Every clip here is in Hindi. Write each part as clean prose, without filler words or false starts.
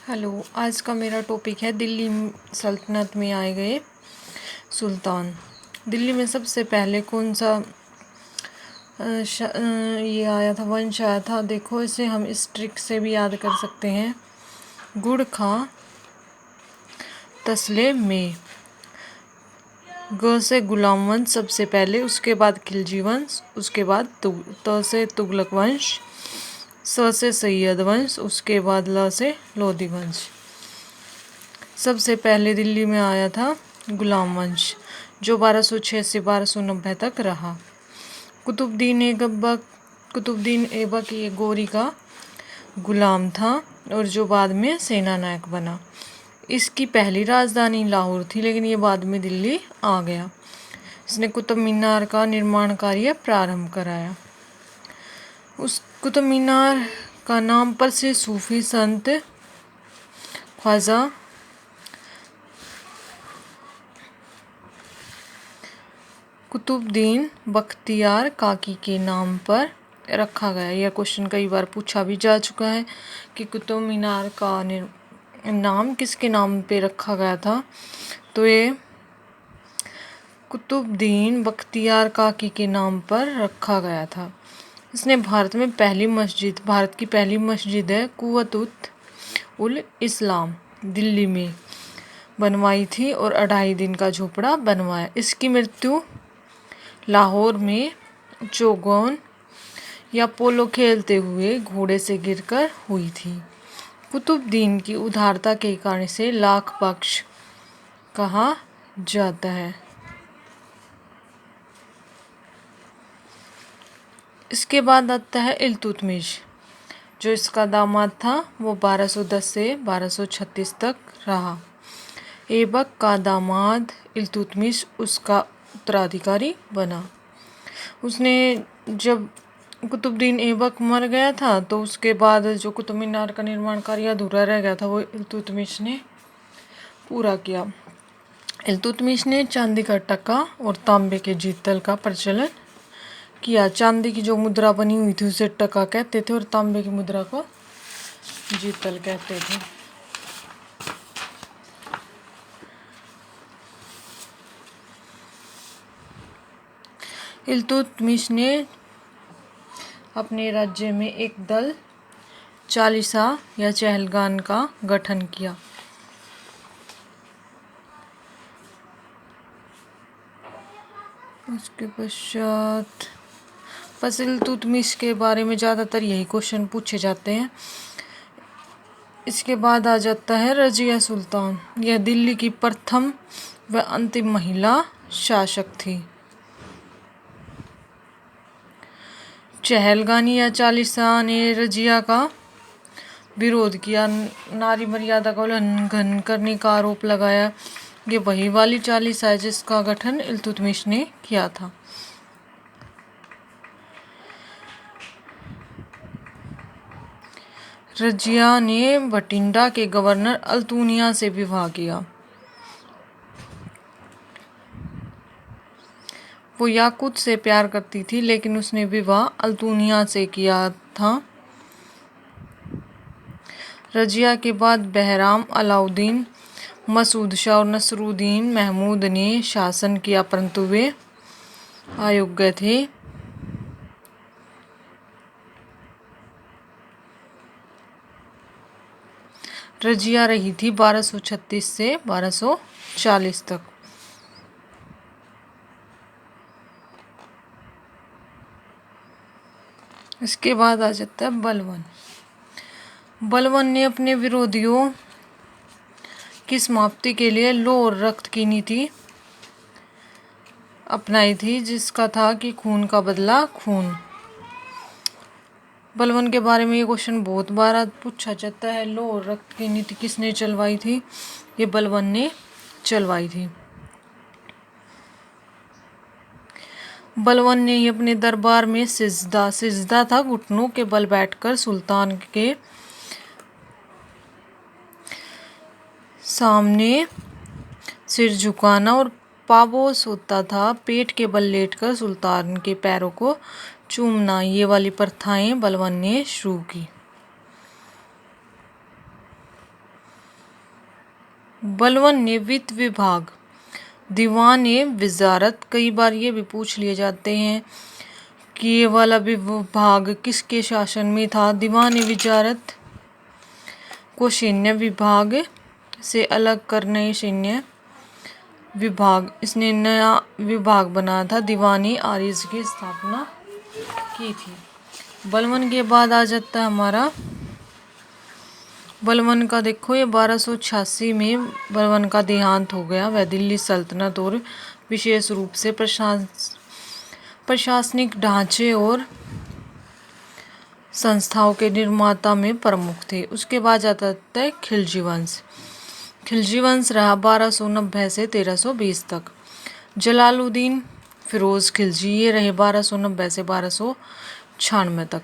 हेलो, आज का मेरा टॉपिक है दिल्ली सल्तनत में आए गए सुल्तान। दिल्ली में सबसे पहले कौन सा ये आया था, वंश आया था? देखो, इसे हम इस ट्रिक से भी याद कर सकते हैं। गुड़ खां तसले में। ग से गुलाम वंश सबसे पहले, उसके बाद खिलजी वंश, उसके बाद त से तुगलक वंश, स से सैयद वंश, उसके बाद ल से लोधी वंश। सबसे पहले दिल्ली में आया था गुलाम वंश, जो 1206 से 1290 तक रहा। कुतुबुद्दीन ऐबक ये गोरी का गुलाम था और जो बाद में सेना नायक बना। इसकी पहली राजधानी लाहौर थी, लेकिन ये बाद में दिल्ली आ गया। इसने कुतुब मीनार का निर्माण कार्य प्रारंभ कराया। उस कुतुब मीनार का नाम पर से सूफी संत ख्वाजा कुतुबुद्दीन बख्तियार काकी के नाम पर रखा गया। यह क्वेश्चन कई बार पूछा भी जा चुका है कि कुतुब मीनार का नाम किसके नाम पे रखा गया था। तो ये कुतुबुद्दीन बख्तियार काकी के नाम पर रखा गया था। इसने भारत की पहली मस्जिद है कुव्वतुत उल इस्लाम दिल्ली में बनवाई थी और 2.5 दिन का झोपड़ा बनवाया। इसकी मृत्यु लाहौर में चौगन या पोलो खेलते हुए घोड़े से गिरकर हुई थी। कुतुबुद्दीन की उदारता के कारण से लाख बख्श कहा जाता है। इसके बाद आता है इल्तुतमिश, जो इसका दामाद था। वो 1210 से 1236 तक रहा। ऐबक का दामाद इल्तुतमिश उसका उत्तराधिकारी बना। उसने जब कुतुबुद्दीन ऐबक मर गया था, तो उसके बाद जो कुतुब मीनार का निर्माण कार्य अधूरा रह गया था, वो इल्तुतमिश ने पूरा किया। इल्तुतमिश ने चांदी का टका और तांबे के जीतल का प्रचलन किया। चांदी की जो मुद्रा बनी हुई थी उसे टका कहते थे और तांबे की मुद्रा को जीतल कहते थे। इल्तुतमिश ने अपने राज्य में एक दल चालीसा या चहलगान का गठन किया। उसके पश्चात बस इल्तुतमिश के बारे में ज़्यादातर यही क्वेश्चन पूछे जाते हैं। इसके बाद आ जाता है रजिया सुल्तान। यह दिल्ली की प्रथम व अंतिम महिला शासक थी। चहलगानी या चालीसा ने रजिया का विरोध किया, नारी मर्यादा का उल्लंघन करने का आरोप लगाया। ये वही वाली चालीसा है जिसका गठन इल्तुतमिश ने किया था। रजिया ने भटिंडा के गवर्नर अल्तुनिया से विवाह किया। वो याकूत से प्यार करती थी, लेकिन उसने विवाह अल्तुनिया से किया था। रजिया के बाद बहराम, अलाउद्दीन, मसूद शाह और नसरुद्दीन महमूद ने शासन किया, परंतु वे अयोग्य थे। रजिया रही थी 1236 से 1240 तक। इसके बाद आ जाता है बलबन। बलबन ने अपने विरोधियों की समाप्ति के लिए लौ और रक्त की नीति अपनाई थी, जिसका था कि खून का बदला खून। बलबन के बारे में ये क्वेश्चन बहुत बार पूछा जाता है। लौ और रक्त की नीति किसने चलवाई थी? ये बलबन ने चलवाई थी। बलबन ने अपने दरबार में सिजदा था घुटनों के बल बैठकर सुल्तान के सामने सिर झुकाना, और पाबोस होता था पेट के बल लेटकर सुल्तान के पैरों को चूमना। ये वाली प्रथाएं बलबन ने शुरू की। बलवन ने वित्त विभाग, दीवान ए वजारत, कई बार ये भी पूछ लिए जाते हैं कि ये वाला विभाग किसके शासन में था। दीवान ए वजारत को सैन्य विभाग से अलग करने, सैन्य विभाग, इसने नया विभाग बनाया था, दीवानी आरिज की स्थापना की थी। बलवन के बाद आ जाता है हमारा बलवन का। देखो ये 1286 में बलवन का देहांत हो गया। वह दिल्ली सल्तनत और विशेष रूप से प्रशासनिक ढांचे और संस्थाओं के निर्माता में प्रमुख थे। उसके बाद जाता है खिलजी वंश। खिलजी वंश रहा 1290 से 1320 तक। जलालुद्दीन फिरोज खिलजी ये रहे 1290 से 1296 तक।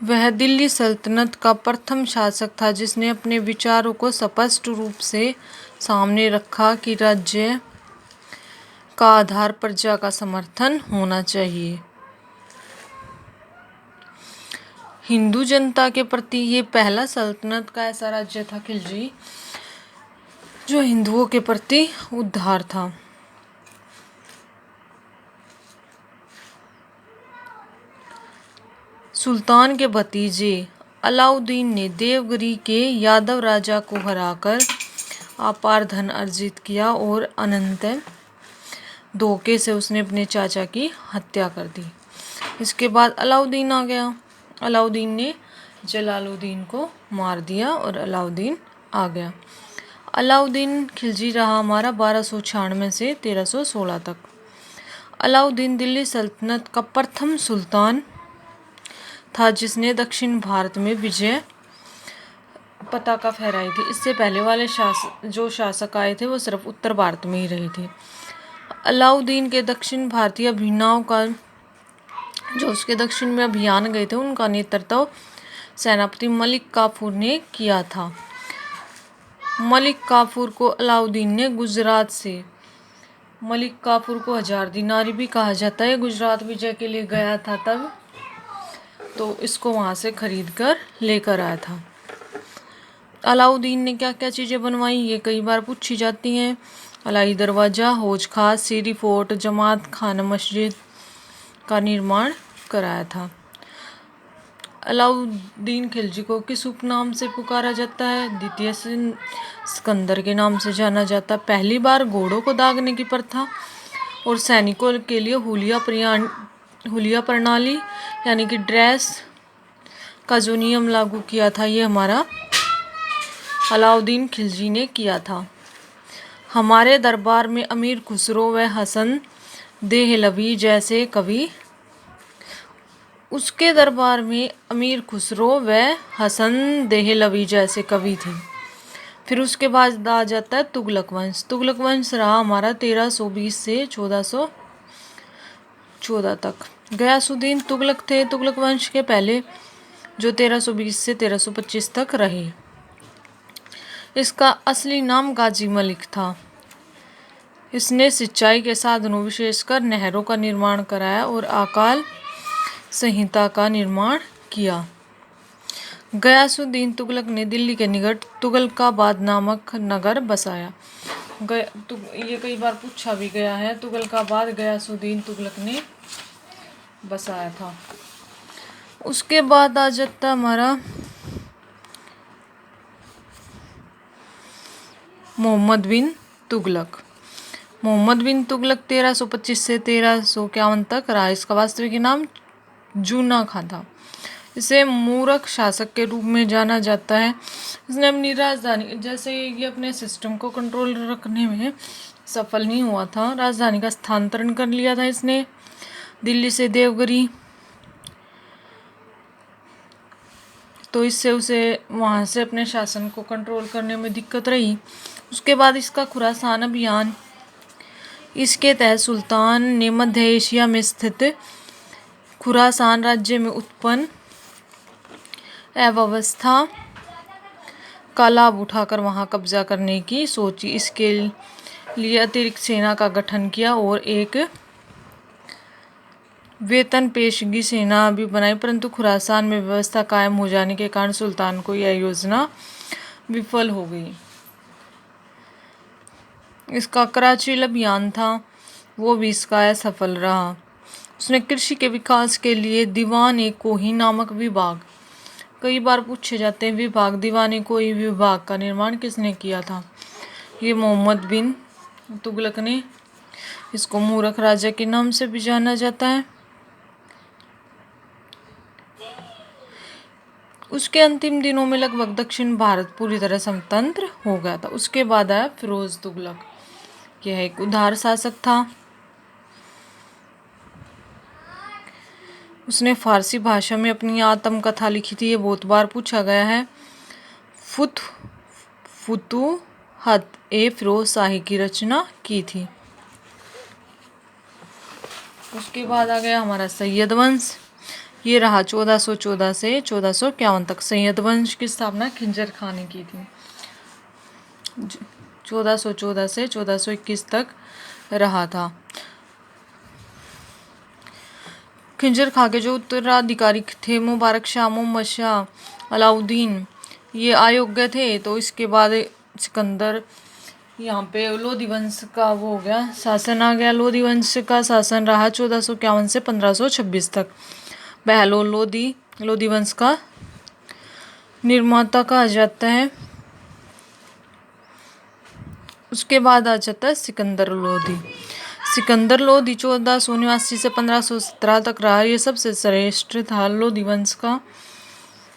वह दिल्ली सल्तनत का प्रथम शासक था जिसने अपने विचारों को स्पष्ट रूप से सामने रखा कि राज्य का आधार प्रजा का समर्थन होना चाहिए। हिंदू जनता के प्रति ये पहला सल्तनत का ऐसा राज्य था खिलजी जो हिंदुओं के प्रति उदार था। सुल्तान के भतीजे अलाउद्दीन ने देवगिरी के यादव राजा को हराकर अपार धन अर्जित किया और अनंत धोखे से उसने अपने चाचा की हत्या कर दी। इसके बाद अलाउद्दीन आ गया। अलाउद्दीन ने जलालुद्दीन को मार दिया और अलाउद्दीन आ गया। अलाउद्दीन खिलजी रहा हमारा 1296 से 1316 तक। अलाउद्दीन दिल्ली सल्तनत का प्रथम सुल्तान था जिसने दक्षिण भारत में विजय पताका फहराई थी। इससे पहले वाले जो शासक आए थे वो सिर्फ उत्तर भारत में ही रहे थे। अलाउद्दीन के दक्षिण भारतीय अभियानों का जो उसके दक्षिण में अभियान गए थे उनका नेतृत्व सेनापति मलिक काफूर ने किया था। मलिक काफूर को अलाउद्दीन ने गुजरात से, मलिक काफूर को 1000 दिनारी भी कहा जाता है, गुजरात विजय के लिए गया था तब, तो इसको वहाँ से खरीद कर लेकर आया था। अलाउद्दीन ने क्या क्या चीज़ें बनवाई ये कई बार पूछी जाती हैं। अलाई दरवाज़ा, हौज खास, सीरी फोर्ट, जमात खाना मस्जिद का निर्माण कराया था। अलाउद्दीन खिलजी को किस उपनाम से पुकारा जाता है? द्वितीय सिकंदर के नाम से जाना जाता है। पहली बार घोड़ों को दागने की प्रथा और सैनिकों के लिए हुलिया प्रणाली यानी कि ड्रेस का जो नियम लागू किया था ये हमारा अलाउद्दीन खिलजी ने किया था। हमारे दरबार में अमीर खुसरो व हसन देहलवी जैसे कवि, उसके दरबार में अमीर खुसरो व हसन देहलवी जैसे कवि थे। फिर उसके बाद आ जाता है तुगलक वंश। तुगलक वंश रहा हमारा 1320 से 1414 तक। गयासुद्दीन तुगलक थे तुगलक वंश के पहले जो 1320 से 1325 तक रहे। इसका असली नाम गाजी मलिक था। इसने सिंचाई के साधनों विशेषकर नहरों का निर्माण कराया और अकाल संहिता का निर्माण किया। गयासुद्दीन तुगलक ने दिल्ली के निकट तुगलकाबाद नामक नगर बसाया। ये कई बार पूछा भी गया है। तुगलकाबाद गयासुद्दीन तुगलक ने बसाया था। उसके बाद आ जाता हमारा मोहम्मद बिन तुगलक। मोहम्मद बिन तुगलक 1325 से 1351 तक रहा। इसका वास्तविक नाम जूना खां था। इसे मूर्ख शासक के रूप में जाना जाता है। इसने अपनी राजधानी, जैसे ये अपने सिस्टम को कंट्रोल रखने में सफल नहीं हुआ था, राजधानी का स्थानांतरण कर लिया था इसने दिल्ली से देवगिरी, तो इससे उसे वहाँ से अपने शासन को कंट्रोल करने में दिक्कत रही। उसके बाद इसका खुरासान अभियान, इसके तहत सुल्तान ने मध्य एशिया में स्थित खुरासान राज्य में उत्पन्न अव्यवस्था का लाभ उठाकर वहां कब्जा करने की सोची। इसके लिए अतिरिक्त सेना का गठन किया और एक वेतन पेशगी सेना भी बनाई, परंतु खुरासान में व्यवस्था कायम हो जाने के कारण सुल्तान को यह योजना विफल हो गई। इसका कराची अभियान था, वो भी इसका असफल रहा। उसने कृषि के विकास के लिए दीवान कोही नामक विभाग, कई बार पूछे जाते हैं विभाग, दीवान कोही विभाग का निर्माण किसने किया था? ये मोहम्मद बिन तुगलक ने। इसको मूर्ख राजा के नाम से भी जाना जाता है। उसके अंतिम दिनों में लगभग दक्षिण भारत पूरी तरह स्वतंत्र हो गया था। उसके बाद आया फिरोज तुगलक। यह एक उदार शासक था। उसने फारसी भाषा में अपनी आत्मकथा लिखी थी, ये बहुत बार पूछा गया है। फुतूहत ए फिरोज शाही की रचना की थी। उसके बाद आ गया हमारा सैयद वंश। ये रहा 1414 से 1451 तक। सैयद वंश की स्थापना खिंजर खां ने की थी। 1414 से 1421 तक रहा था। खिंजर खां के जो उत्तराधिकारी थे मुबारक शाह, मोहम्मद शाह, अलाउद्दीन, ये अयोग्य थे। तो इसके बाद सिकंदर, यहाँ पे लोधी वंश का वो हो गया, शासन आ गया। लोधी वंश का शासन रहा 1451 से 1526 तक। बहलोल लोधी वंश का निर्माता कहा जाता है। उसके बाद आ जाता है सिकंदर लोधी। सिकंदर लोधी 1489 से 1517 तक रहा। ये सबसे श्रेष्ठ था लोधी वंश का।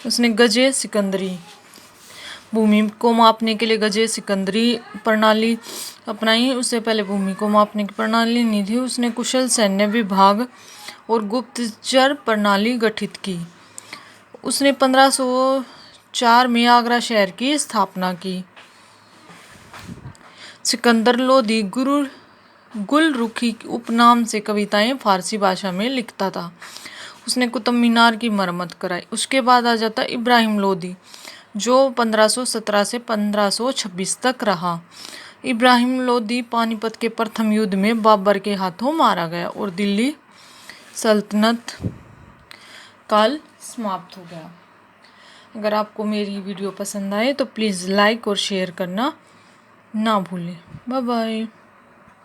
उसने गजे सिकंदरी, भूमि को मापने के लिए गजे सिकंदरी प्रणाली अपनाई। उससे पहले भूमि को मापने की प्रणाली नहीं थी। उसने कुशल सैन्य विभाग और गुप्तचर प्रणाली गठित की। उसने 1504 में आगरा शहर की स्थापना की। सिकंदर लोधी गुलरुखी उपनाम से कविताएं फारसी भाषा में लिखता था। उसने कुतुब मीनार की मरम्मत कराई। उसके बाद आ जाता इब्राहिम लोधी, जो 1517 से 1526 तक रहा। इब्राहिम लोधी पानीपत के प्रथम युद्ध में बाबर के हाथों मारा गया और दिल्ली सल्तनत काल समाप्त हो गया। अगर आपको मेरी वीडियो पसंद आए तो प्लीज़ लाइक और शेयर करना ना भूलें। Bye bye.